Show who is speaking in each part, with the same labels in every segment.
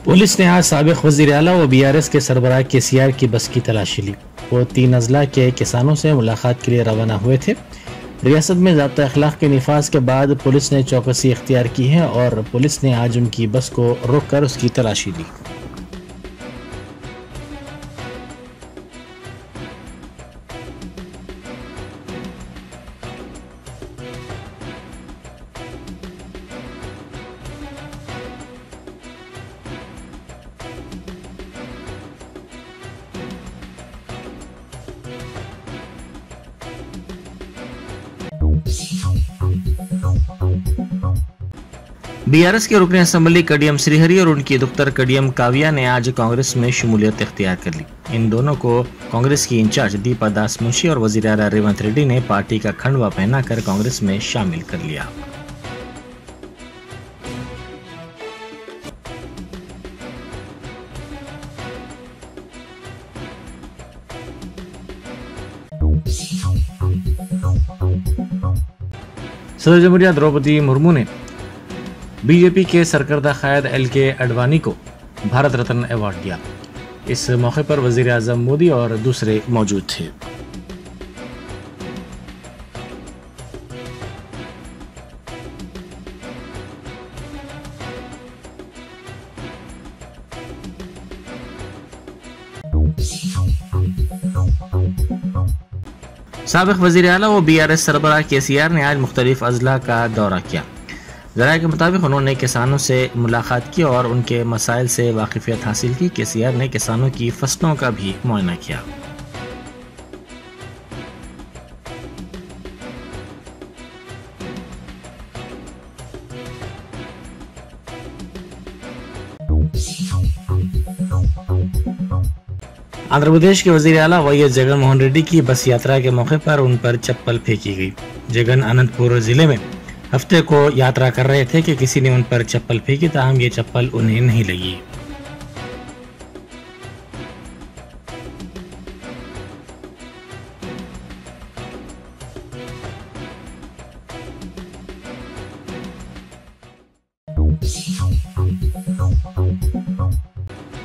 Speaker 1: Police ने आज साबिक वज़ीर आला व BRS के सरबराह KCR की बस की तलाशी ली। वो 3 अजला के किसानों से मुलाकात के लिए रवाना हुए थे। रियासत में ज़ाब्ता अखलाक के निफाज के बाद पुलिस ने चौकसी इख्तियार की है और पुलिस ने आज उनकी बस को रोक कर उसकी तलाशी ली। BRS के रुकन असम्बली कडियम श्रीहरी और उनकी दुख्तर कडियम काव्या ने आज कांग्रेस में शमूलियत इख्तियार कर ली। इन दोनों को कांग्रेस की इंचार्ज दीपा दास मुंशी और वजीर आला रेवंत रेड्डी ने पार्टी का खंडवा पहनाकर कांग्रेस में शामिल कर लिया। सदर जमहूरिया द्रौपदी मुर्मू ने बीजेपी के सरकर्दा कायद LK आडवाणी को भारत रत्न अवार्ड दिया। इस मौके पर वजीर आजम मोदी और दूसरे मौजूद थे। साबिक वजीर आला व BRS सरबराह KCR ने आज मुख्तलिफ अजला का दौरा किया। ज़राए के मुताबिक उन्होंने किसानों से मुलाकात की और उनके मसाइल से वाकिफियत हासिल की। KCR ने किसानों की फसलों का भी मुआयना किया। आंध्र प्रदेश के वजीर आला YS जगन मोहन रेड्डी की बस यात्रा के मौके पर उन पर चप्पल फेंकी गई। जगन अनंतपुर जिले में हफ्ते को यात्रा कर रहे थे कि किसी ने उन पर चप्पल फेंकी, ताहम ये चप्पल उन्हें नहीं लगी।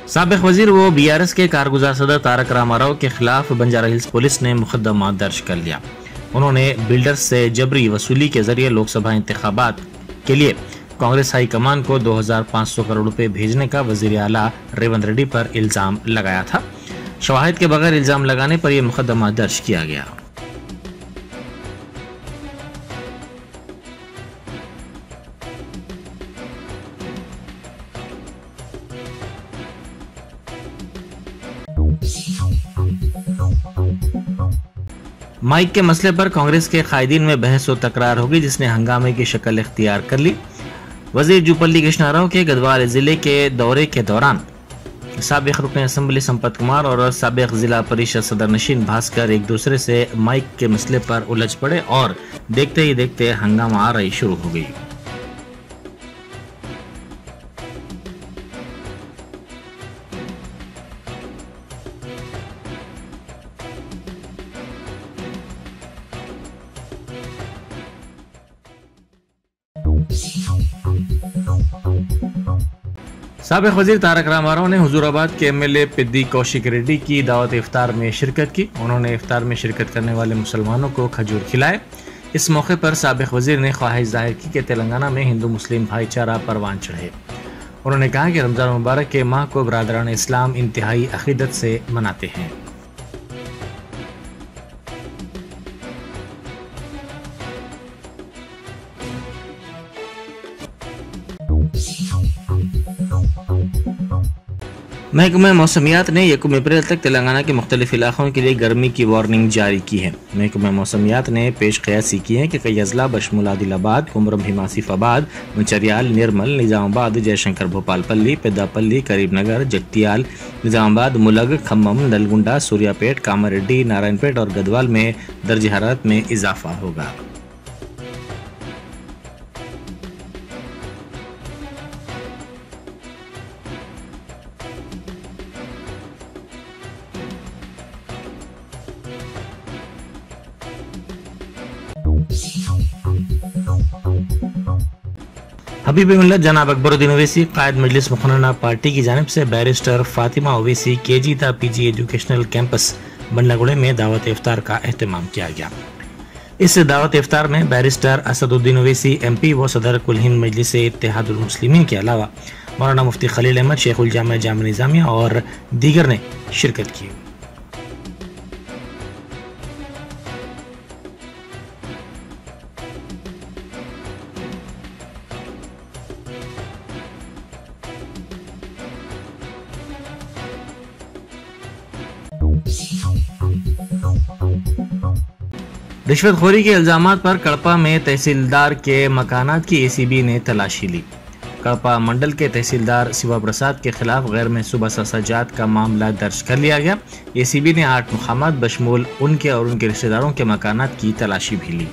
Speaker 1: साबिक वजीर वो BRS के कारगुजार सदर तारक रामाराव के खिलाफ बंजारा हिल्स पुलिस ने मुकदमा दर्ज कर लिया। उन्होंने बिल्डर्स से जबरी वसूली के जरिए लोकसभा इंतखाबात के लिए कांग्रेस हाईकमान को 2500 करोड़ रुपए भेजने का वजीर आला रेवंत रेड्डी पर इल्जाम लगाया था। शवाहिद के बगैर इल्जाम लगाने पर यह मुकदमा दर्ज किया गया। माइक के मसले पर कांग्रेस के कायदीन में बहस और तकरार होगी, जिसने हंगामे की शक्ल इख्तियार कर ली। वजीर जुपल्ली कृष्णा राव के गढ़वाल जिले के दौरे के दौरान साबिक रुकन असम्बली संपत कुमार और साबिक जिला परिषद सदर नशीन भास्कर एक दूसरे से माइक के मसले पर उलझ पड़े और देखते ही देखते हंगामा आराई शुरू हो गई। साबिक वजीर तारक रामाराव ने हुजूराबाद के MLA पिद्दी कौशिक रेड्डी की दावत इफ्तार में शिरकत की। उन्होंने इफ्तार में शिरकत करने वाले मुसलमानों को खजूर खिलाए। इस मौके पर साबिक वजीर ने ख्वाहिश जाहिर की कि तेलंगाना में हिंदू मुस्लिम भाईचारा परवान चढ़े। उन्होंने कहा कि रमजान मुबारक के माह को बरादरान इस्लाम इंतहाई अकीदत से मनाते हैं। महकमा मौसमियात ने 1 अप्रैल तक तेलंगाना के मुख्तलिफ इलाकों के लिए गर्मी की वार्निंग जारी की है। महकमा मौसमियात ने पेश कयासी की है कि कई अजला बशमुल आदिलाबाद, कुमरम, हिमासीफाबाद, मंचरियाल, निर्मल, निजामाबाद, जयशंकर, भोपालपल्ली, पेद्दापल्ली, करीमनगर, जगतियाल, निजामाबाद, मुलग, खम्मम, नलगुंडा, सूर्यापेट, कामारेड्डी, नारायणपेट और गदवाल में दर्ज हरारत में इजाफा होगा। हबीब मिल्लत जनाब अकबरुद्दीन ओवैसी कायद मजलिस मुखन्ना पार्टी की जानिब से barrister Fatima Owaisi KG to PG educational campus Bandlaguda में दावत इफ्तार का एहतमाम किया गया। इस दावत इफ्तार में बैरिस्टर असदुद्दीन ओवैसी MP व सदर कुल हिंद मजलिस इत्तेहादुल मुस्लिमीन के अलावा मौलाना मुफ्ती खलील अहमद, शेखुल जामिया जामिया निजामिया और दीगर ने शिरकत की। रिश्वतखोरी के इल्जामात पर कड़पा में तहसीलदार के मकानात की ACB ने तलाशी ली। कड़पा मंडल के तहसीलदार शिवा प्रसाद के खिलाफ गैर महसूबा सजात का मामला दर्ज कर लिया गया। ACB ने 8 मुकामात बशमूल उनके और उनके रिश्तेदारों के मकानात की तलाशी भी ली।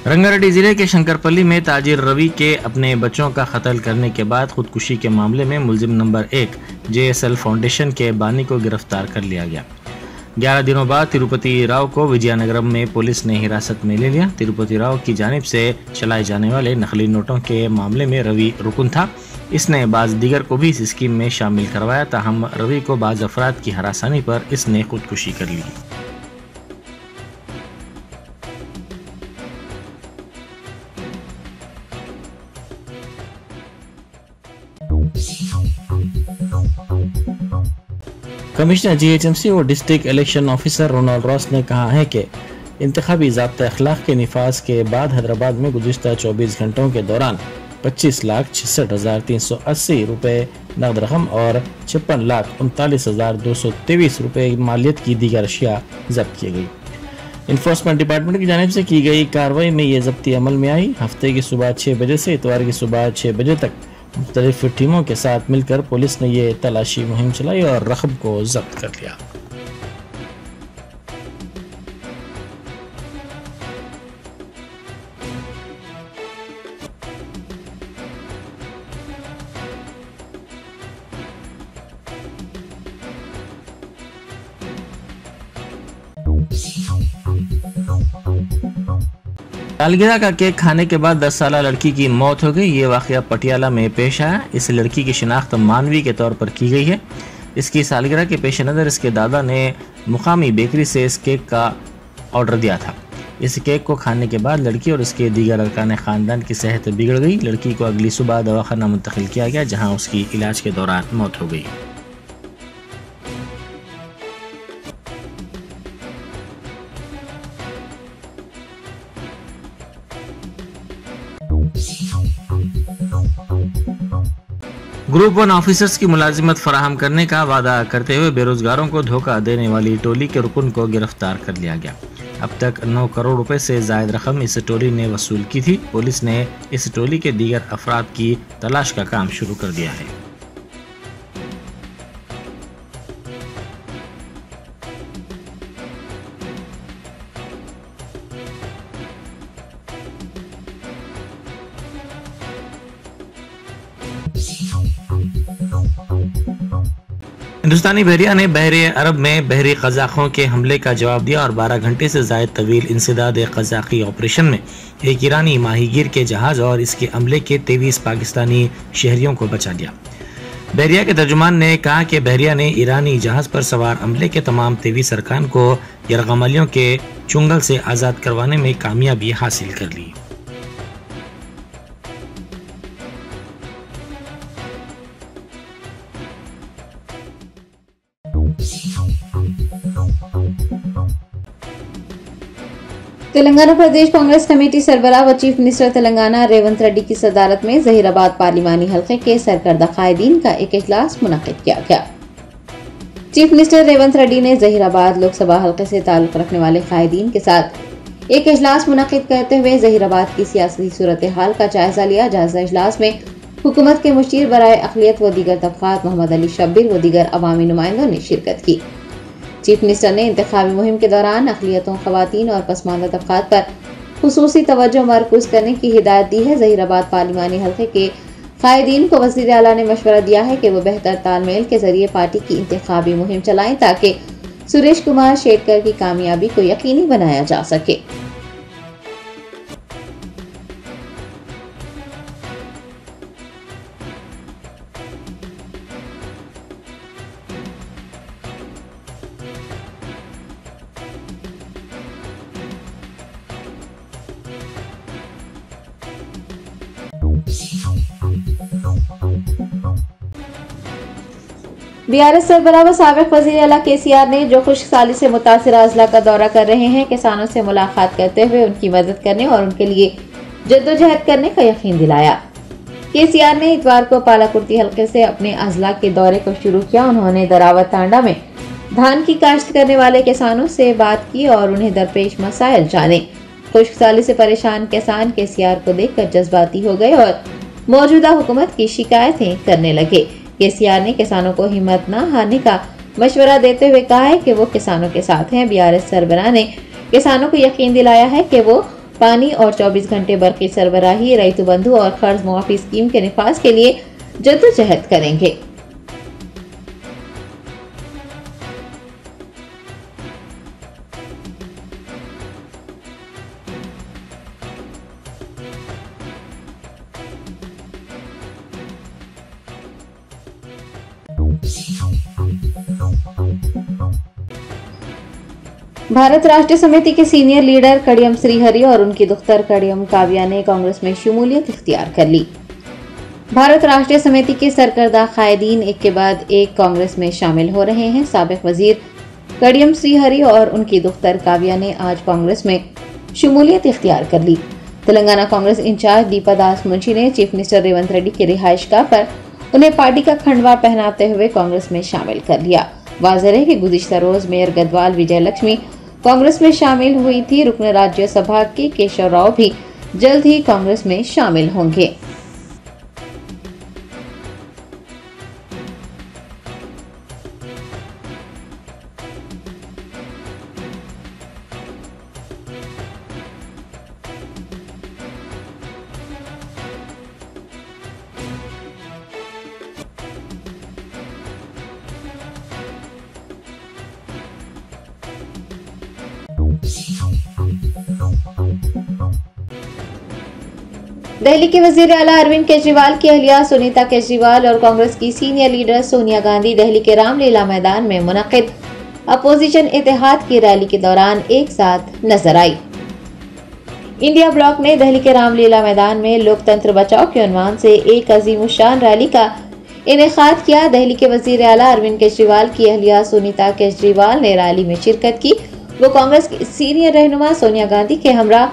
Speaker 1: रंगारेड्डी जिले के शंकरपल्ली में ताजिर रवि के अपने बच्चों का कत्ल करने के बाद खुदकुशी के मामले में मुलजिम नंबर 1 JSL फाउंडेशन के बानी को गिरफ्तार कर लिया गया। 11 दिनों बाद तिरुपति राव को विजयनगरम में पुलिस ने हिरासत में ले लिया। तिरुपति राव की जानिब से चलाए जाने वाले नकली नोटों के मामले में रवि रुकन था। इसने बाज़ दीगर को भी इस स्कीम में शामिल करवाया, ताहम रवि को बाज़ अफराद की हरासानी पर इसने खुदकुशी कर ली। कमिश्नर GHMC और district election officer Ronald Ross ने कहा है कि इंतखाबी ज़ाब्ता अखलाक के निफाज के बाद हैदराबाद में गुज़िश्ता 24 घंटों के दौरान 25,66,380 रुपये नकद रकम और 56,39,223 रुपये मालियत की दीगर अशिया जब्त की गई। इन्फोर्समेंट डिपार्टमेंट की जानिब से की गई कार्रवाई में ये जब्ती अमल में आई। हफ्ते की सुबह 6 बजे से इतवार की सुबह 6 बजे तक मुख्तलिफ टीमों के साथ मिलकर पुलिस ने ये तलाशी मुहिम चलाई और रकम को जब्त कर लिया। सालगिरह का केक खाने के बाद 10 साला लड़की की मौत हो गई। ये वाक़या पटियाला में पेश आया। इस लड़की की शिनाख्त मानवी के तौर पर की गई है। इसकी सालगिरह के पेश नज़र इसके दादा ने मुकामी बेकरी से इस केक का ऑर्डर दिया था। इस केक को खाने के बाद लड़की और इसके दीगर अरकान ख़ानदान की सेहत बिगड़ गई। लड़की को अगली सुबह दवाखाना मुंतकिल किया गया, जहाँ उसकी इलाज के दौरान मौत हो गई। ग्रुप 1 ऑफिसर्स की मुलाजिमत फराहम करने का वादा करते हुए बेरोजगारों को धोखा देने वाली टोली के रुकन को गिरफ्तार कर लिया गया। अब तक 9 करोड़ रुपए से जायद रकम इस टोली ने वसूल की थी। पुलिस ने इस टोली के दीगर अफराद की तलाश का काम शुरू कर दिया है। हिंदुस्तानी बहरिया ने बहरे अरब में बहरी कज़ाक़ों के हमले का जवाब दिया और 12 घंटे से ज़ायद तवील इंसदाद क़ज़ाक़ी ऑपरेशन में एक ईरानी माहीगीर के जहाज़ और इसके अमले के 23 पाकिस्तानी शहरियों को बचा लिया। बहरिया के तर्जुमान ने कहा कि बहरिया ने ईरानी जहाज़ पर सवार अमले के तमाम 23 अरकान को यरगमलियों के चुंगल से आज़ाद करवाने में कामयाबी हासिल कर ली।
Speaker 2: तेलंगाना प्रदेश कांग्रेस कमेटी सरबराह व चीफ मिनिस्टर तेलंगाना रेवंत रेड्डी की सदारत में जहीराबाद पार्लिमानी हल्के के सरकर्दा कायदीन का एक इजलास मुनक्किद किया गया। चीफ मिनिस्टर रेवंत रेड्डी ने जहीराबाद लोकसभा हल्के से ताल्लुक रखने वाले कायदीन के साथ एक इजलास मुनक्किद करते हुए जहीराबाद की सियासी सूरत हाल का जायजा लिया। जायजा इजलास में हुकूमत के मुशीर बराए अक़लियत व दीगर तबक़ात मोहम्मद अली शब्बीर व दीगर अवामी नुमाइंदों ने शिरकत की। चीफ मिनिस्टर ने इंतखाबी मुहिम के दौरान अक़लियतों, ख़वातीन और पसमानदा तबक़ात पर खुसूसी तवज्जो मरकूज करने की हिदायत दी है। जहीराबाद पार्लिमानी हल्के के कायदीन को वज़ीर आला ने मशवरा दिया है कि वो बेहतर तालमेल के जरिए पार्टी की इंतखाबी मुहिम चलाएं ताकि सुरेश कुमार शेरकर की कामयाबी को यकीनी बनाया जा सके। बीआरएस सरबराह व साबिक वज़ीर आला केसीआर ने जो खुश्कसाली से मुतासिर अजला का दौरा कर रहे हैं, किसानों से मुलाकात करते हुए उनकी मदद करने और उनके लिए जद्दोजहद करने का यकीन दिलाया। केसीआर ने इतवार को पालाकुर्ती हल्के से अपने अजला के दौरे को शुरू किया। उन्होंने दरावत तांडा में धान की काश्त करने वाले किसानों से बात की और उन्हें दरपेश मसाइल जाने। खुश्कसाली से परेशान किसान केसीआर को देखकर जज्बाती हो गए और मौजूदा हुकूमत की शिकायतें करने लगे। केसीआर ने किसानों को हिम्मत न हारने का मशवरा देते हुए कहा है कि वो किसानों के साथ हैं। बीआरएस सरबराह ने किसानों को यकीन दिलाया है कि वो पानी और 24 घंटे बरकी सरबराही, रैतु बंधु और कर्ज मुआफी स्कीम के निफाज के लिए जद्दोजहद करेंगे। भारत राष्ट्रीय समिति के सीनियर लीडर कड़ियम श्रीहरि और उनकी दुख्तर कड़ियम काव्या ने कांग्रेस में शमूलियत इख्तियार कर ली। भारत राष्ट्रीय समिति के सरकर्दा कायदीन एक के बाद एक कांग्रेस में शामिल हो रहे हैं। साबिक वजीर कड़ियम श्रीहरि और उनकी दुख्तर काव्या ने आज कांग्रेस में शमूलियत इख्तियार कर ली। तेलंगाना कांग्रेस इंचार्ज दीपा दास मुंशी ने चीफ मिनिस्टर रेवंत रेड्डी की रिहाइशगाह पर उन्हें पार्टी का खंडवा पहनाते हुए कांग्रेस में शामिल कर लिया। वाज़ेह है कि गुज़िश्ता रोज मेयर गदवाल विजय लक्ष्मी कांग्रेस में शामिल हुई थी। रुकन राज्यसभा के केशव राव भी जल्द ही कांग्रेस में शामिल होंगे। दिल्ली के वजीर आला अरविंद केजरीवाल की अहलिया सुनीता केजरीवाल और कांग्रेस की सीनियर लीडर सोनिया गांधी दिल्ली के रामलीला मैदान में मुनक्किद अपोजिशन इत्तेहाद की रैली के दौरान एक साथ नजर आई। इंडिया ब्लॉक ने दिल्ली के रामलीला मैदान में लोकतंत्र बचाओ के उन्वान से एक अजीमुशान रैली का इनेकाद किया। दिल्ली के वजीर आला अरविंद केजरीवाल की अहलिया सुनीता केजरीवाल ने रैली में शिरकत की। वो कांग्रेस की सीनियर रहनुमा सोनिया गांधी के हमरा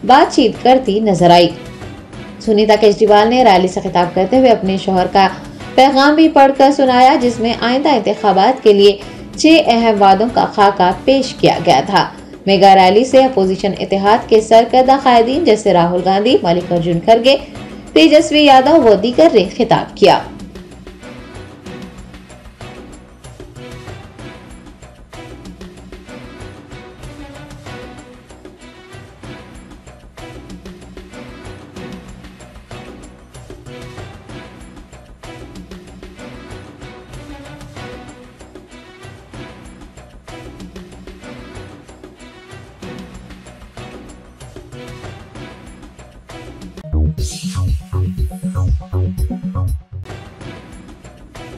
Speaker 2: बातचीत करती नजर आई। सुनीता केजरीवाल ने रैली से खिताब करते हुए अपने शौहर का पैगाम भी पढ़कर सुनाया, जिसमें आइंदा इंतखाबात के लिए 6 अहम वादों का खाका पेश किया गया था। मेगा रैली से अपोजिशन इत्तेहाद के सरकर्दा कायदीन जैसे राहुल गांधी, मल्लिकार्जुन खड़गे, तेजस्वी यादव व दीगर ने खिताब किया।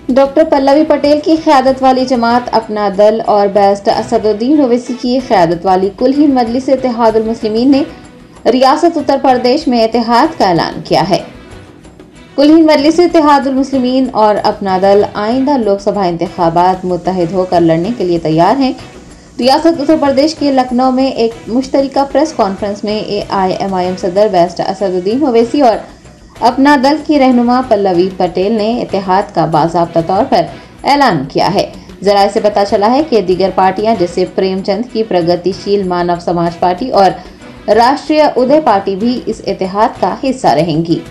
Speaker 2: डॉक्टर पल्लवी पटेल की क़यादत वाली जमात अपना दल और बैरिस्टर असदुद्दीन ओवैसी की क़यादत वाली कुल हिंद मजलिस इत्तेहादुल मुस्लिमीन ने रियासत उत्तर प्रदेश में इत्तेहाद का ऐलान किया है। कुल हिंद मजलिस इत्तेहादुल मुस्लिमीन और अपना दल आइंदा लोकसभा इंतखाबात मुत्तहिद होकर लड़ने के लिए तैयार हैं। रियासत उत्तर प्रदेश के लखनऊ में एक मुश्तरका प्रेस कॉन्फ्रेंस में AIMIM सदर बैरिस्टर असदुद्दीन ओवैसी और अपना दल की रहनुमा पल्लवी पटेल ने इत्तेहाद का बाज़ाब्ता तौर पर ऐलान किया है। जराये से पता चला है कि दीगर पार्टियां जैसे प्रेमचंद की प्रगतिशील मानव समाज पार्टी और राष्ट्रीय उदय पार्टी भी इस इत्तेहाद का हिस्सा रहेंगी।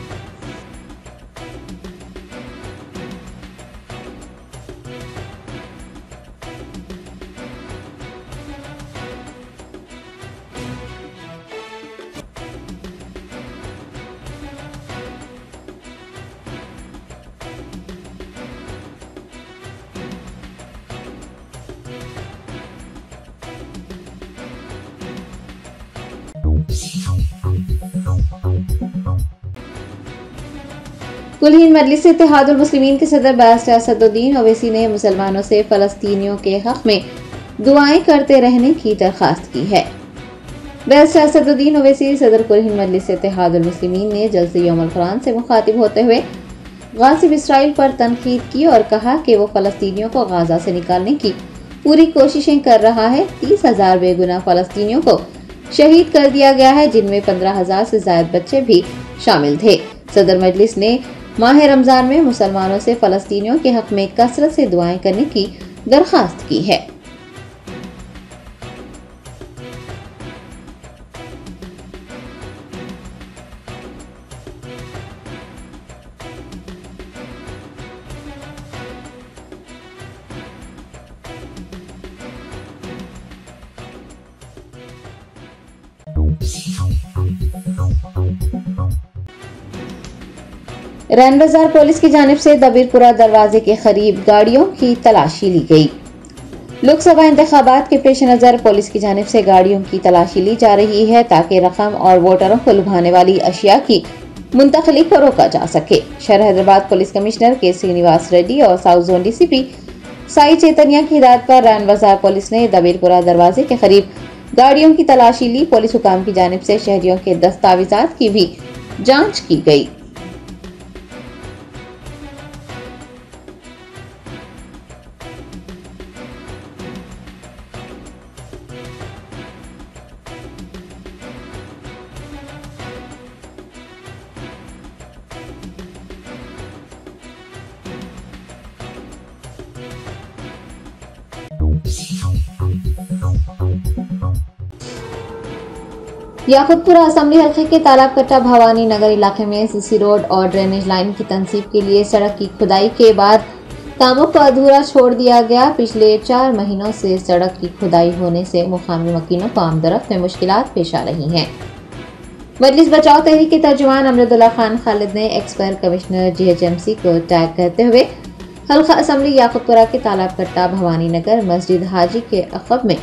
Speaker 2: कुल हिंद मजलिस इत्तेहादुल मुस्लिमीन के सदर बैरिस्टर असदुद्दीन ओवैसी ने मुसलमानों से फलस्तीनियों के हक में दुआएं करते रहने की दरख्वास्त की है। बैरिस्टर असदुद्दीन ओवैसी सदर कुल हिंद मजलिस इत्तेहादुल मुस्लिमीन ने जलसे यौमुल कुरान से मुखातिब होते हुए गासिब इसराइल पर तनकीद की और कहा कि वो फलस्तीनियों को गाजा से निकालने की पूरी कोशिशें कर रहा है। 30,000 बेगुनाह फलस्तीनियों को शहीद कर दिया गया है, जिनमें 15,000 से ज्यादा बच्चे भी शामिल थे। सदर मजलिस ने माह रमजान में मुसलमानों से फलस्तीनियों के हक में कसरत से दुआएं करने की दरख्वास्त की है। रैन बाजार पुलिस की जानिब से दबीरपुरा दरवाजे के करीब गाड़ियों की तलाशी ली गई। लोकसभा इंतखाबात के पेश नजर पुलिस की जानिब से गाड़ियों की तलाशी ली जा रही है ताकि रकम और वोटरों को लुभाने वाली अशिया की मुंतकली को रोका जा सके। शहर हैदराबाद पुलिस कमिश्नर के श्रीनिवास रेड्डी और south zone DCP Sai Chaitanya की हिदायत पर रैन बाजार पुलिस ने दबीरपुरा दरवाजे के करीब गाड़ियों की तलाशी ली। पुलिस हुकाम की जानिब से शहरियों के दस्तावेजात की भी जांच की गई। याकूतपुरा असेंबली हल्के के तालाबकट्टा भवानी नगर इलाके में सीसी रोड और ड्रेनेज लाइन की तंसीब के लिए सड़क की खुदाई के बाद कामों को अधूरा छोड़ दिया गया। पिछले 4 महीनों से सड़क की खुदाई होने से मुकामी मकीनों को आमदरफ्त में मुश्किलात पेश आ रही हैं। मजलिस बचाओ तहरीक के तर्जुमान अमरुद्दुल्ला खान खालिद ने एक्सपायर कमिश्नर GHMC को टैग करते हुए हल्का असेंबली याकूतपुरा के तालाबकट्टा भवानी नगर मस्जिद हाजी के अखब में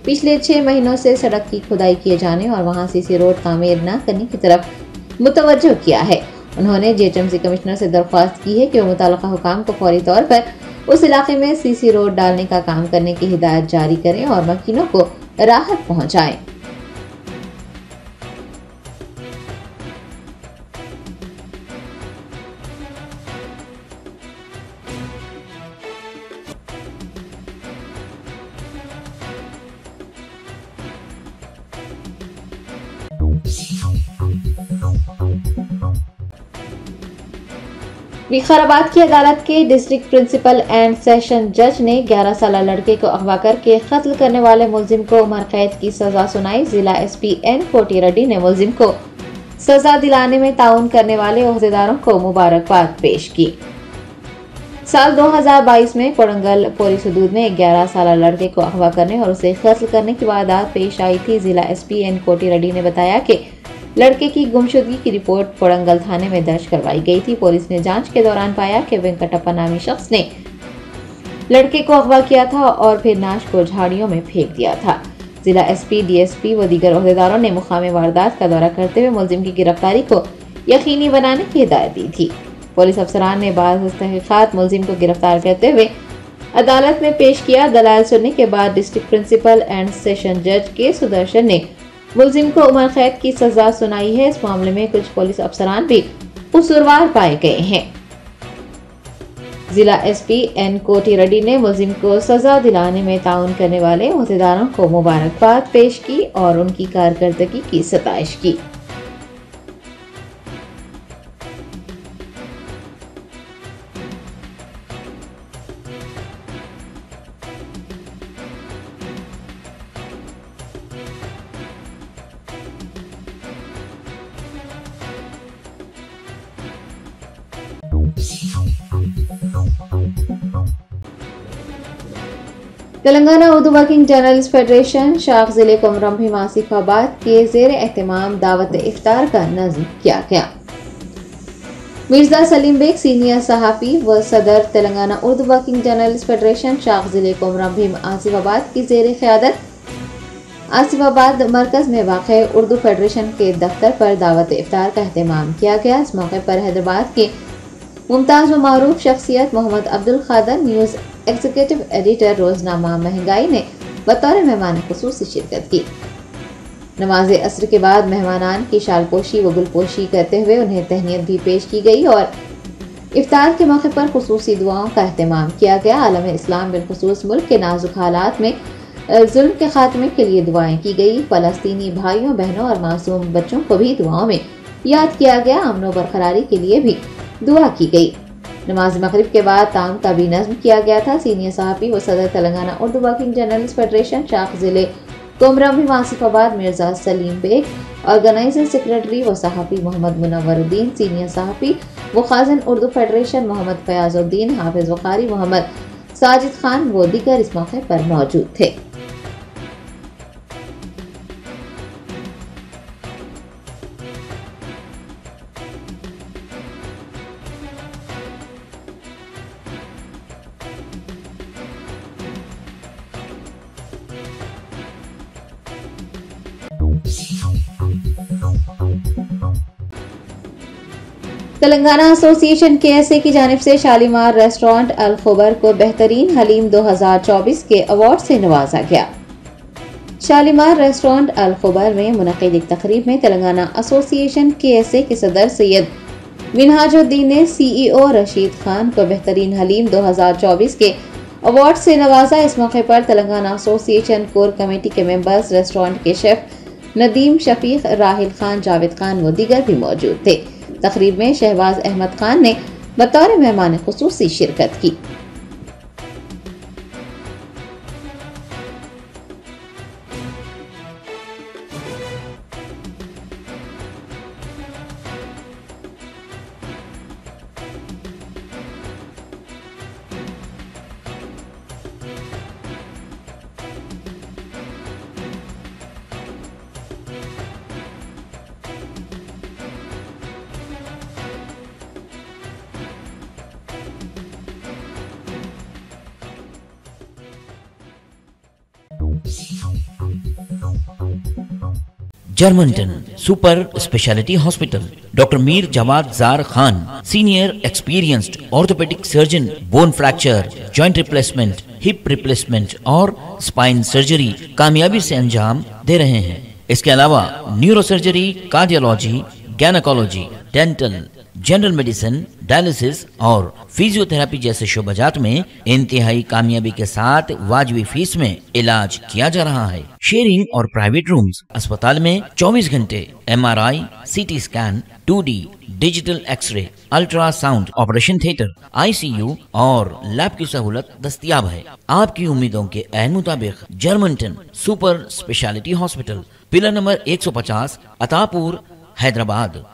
Speaker 2: पिछले 6 महीनों से सड़क की खुदाई किए जाने और वहां सीसी रोड तामीर न करने की तरफ मुतवज्जो किया है। उन्होंने GHMC कमिश्नर से दरख्वास्त की है कि वो मुताल्लिका हुकाम को फौरी तौर पर उस इलाके में सीसी रोड डालने का काम करने की हिदायत जारी करें और मकीनों को राहत पहुंचाएं। विकाराबाद की अदालत के डिस्ट्रिक्ट प्रिंसिपल एंड सेशन जज ने 11 साल लड़के को अगवा करके कत्ल करने वाले मुलजिम को उम्र कैद की सजा सुनाई। जिला SP N कोटी रेड्डी ने मुलजिम को सजा दिलाने में ताउन करने वाले ओहदेदारों को मुबारकबाद पेश की। साल 2022 में कोड़ंगल पोलिस हदूद में 11 साल लड़के को अगवा करने और उसे कत्ल करने की वारदात पेश आई थी। जिला SP N कोटी रेड्डी ने बताया कि लड़के की गुमशुदगी की रिपोर्ट कोड़ंगल थाने में दर्ज करवाई गई थी। पुलिस ने जांच के दौरान पाया कि वेंकटप्पा नामी शख्स ने लड़के को अगवा किया था और फिर नाश को झाड़ियों में फेंक दिया था। जिला SP DSP व दीगर ओहदेदारों ने मुकामी वारदात का दौरा करते हुए मुलजिम की गिरफ्तारी को यकीनी बनाने की हिदायत दी थी। पुलिस अफसरान ने बाद तहकीकात मुलजिम को गिरफ्तार करते हुए अदालत में पेश किया। दलाल सुनने के बाद डिस्ट्रिक्ट प्रिंसिपल एंड सेशन जज के सुदर्शन ने मुलजिम को उम्र कैद की सजा सुनाई है। इस मामले में कुछ पुलिस अफसरान भी कसूरवार पाए गए हैं। जिला SP N कोटी रेड्डी ने मुलजिम को सजा दिलाने में ताउन करने वाले ओहदेदारों को मुबारकबाद पेश की और उनकी कारकर्दगी की सताइश की। Telangana Urdu working journalist federation शाख जिले कुमरम भीम आसिफाबाद के जेर एहतमाम दावत इफ्तार का नज़्म किया गया। मिर्जा सलीम बेग सीनियर सहाफ़ी व सदर Telangana Urdu working journalist federation शाख जिले कुमरम भीम आसिफाबाद की जेर क़यादत आसिफाबाद मरकज में वाक़े उर्दू फेडरेशन के दफ्तर पर दावत इफ्तार का एहतमाम किया गया। इस मौके पर हैदराबाद के मुमताज व मारूफ शख्सियत मोहम्मद अब्दुल खादर, न्यूज एग्जीक्यूटिव एडिटर रोजनामा महंगाई ने बतौर मेहमान खुसूसी शिरकत की। नमाज असर के बाद मेहमानान की शालपोशी व गुलपोशी करते हुए उन्हें तहनीत भी पेश की गई और इफ्तार के मौके पर खुसूसी दुआओं का एहतमाम किया गया। आलम इस्लाम बिलखुसूस मुल्क के नाजुक हालात में जुल्म के खात्मे के लिए दुआएं की गई। फलस्तीनी भाइयों बहनों और मासूम बच्चों को भी दुआओं में याद किया गया। अमन बरकरारी के लिए भी दुआ की गई। नमाज मगरिब के बाद ताम का भी नज़्म किया गया था। सीनियर सहाफ़ी व सदर Telangana Urdu working journalist federation शाख जिले कुमरम आसिफाबाद मिर्जा सलीम बेग, ऑर्गेनाइजर सेक्रेटरी व सहाफ़ी मोहम्मद मुनव्वरुद्दीन, सीनियर सहाफ़ी व खाज़िन उर्दू फेडरेशन मोहम्मद फयाजुद्दीन, हाफिज व कारी मोहम्मद साजिद खान व दीगर इस मौके पर मौजूद थे। तेलंगाना एसोसिएशन KSA की जानिब से शालीमार रेस्टोरेंट अल खुबर को बेहतरीन हलीम 2024 के अवार्ड से नवाजा गया। शालीमार रेस्टोरेंट अल खुबर में मुनक़िद एक तकरीब में तेलंगाना एसोसिएशन KSA के सदर सैयद मिनहाजुद्दीन ने CEO रशीद खान को बेहतरीन हलीम 2024 के अवार्ड से नवाजा। इस मौके पर तेलंगाना एसोसिएशन कोर कमेटी के मेंबर्स, रेस्टोरेंट के शेफ नदीम शफीक, राहिल खान, जावेद खान व दीगर भी मौजूद थे। तकरीब में शहबाज अहमद खान ने बतौर मेहमान खुसूसी शिरकत की।
Speaker 3: Germanton super speciality hospital, doctor Mir Jawad Zar Khan, senior experienced orthopaedic surgeon, bone fracture, joint replacement, hip replacement और स्पाइन सर्जरी कामयाबी से अंजाम दे रहे हैं। इसके अलावा neuro surgery, cardiology, gynaecology, dental, general medicine, dialysis और फिजियोथेरेपी जैसे शोबाजात में इंतहाई कामयाबी के साथ वाजबी फीस में इलाज किया जा रहा है। शेयरिंग और प्राइवेट रूम्स, अस्पताल में 24 घंटे MRI, CT scan, 2D digital x-ray, ultrasound, operation theatre, ICU और लैब की सहूलत दस्तयाब है। आपकी उम्मीदों के ऐन मुताबिक Germanton super speciality hospital, pillar number 150, Attapur, Hyderabad.